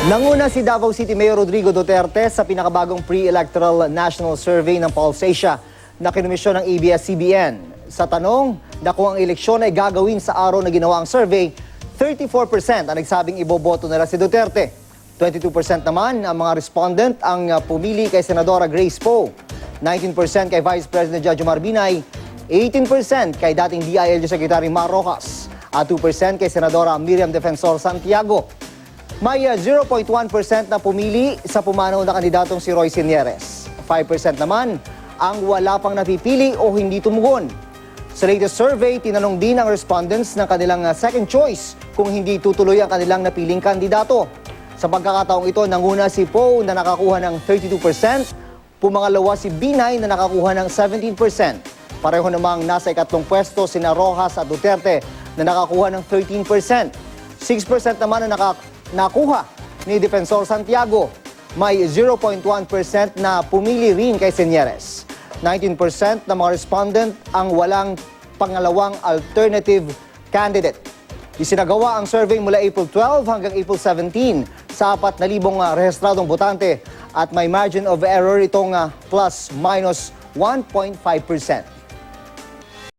Nanguna si Davao City Mayor Rodrigo Duterte sa pinakabagong pre-electoral national survey ng Pulse Asia na kinumisyon ng ABS-CBN. Sa tanong na kung ang eleksyon ay gagawin sa araw na ginawa ang survey, 34% ang nagsabing iboboto nila si Duterte. 22% naman ang mga respondent ang pumili kay Senadora Grace Poe, 19% kay Vice President Jajomar Binay, 18% kay dating DILG Secretary Mar Rojas, at 2% kay Senadora Miriam Defensor Santiago. May 0.1% na pumili sa pumanaw na kandidatong si Roy Sienieres. 5% naman ang wala pang napipili o hindi tumugon. Sa latest survey, tinanong din ang respondents ng kanilang second choice kung hindi tutuloy ang kanilang napiling kandidato. Sa pagkakataong ito, nanguna si Poe na nakakuha ng 32%, pumangalawa si Binay na nakakuha ng 17%. Pareho namang nasa ikatlong pwesto sina Rojas at Duterte na nakakuha ng 13%. 6% naman na nakuha ni Defensor Santiago. May 0.1% na pumili rin kay Sienieres. 19% ng mga respondent ang walang pangalawang alternative candidate. Isinagawa ang survey mula April 12 hanggang April 17 sa 4,000 rehistradong botante at may margin of error itong plus minus 1.5%.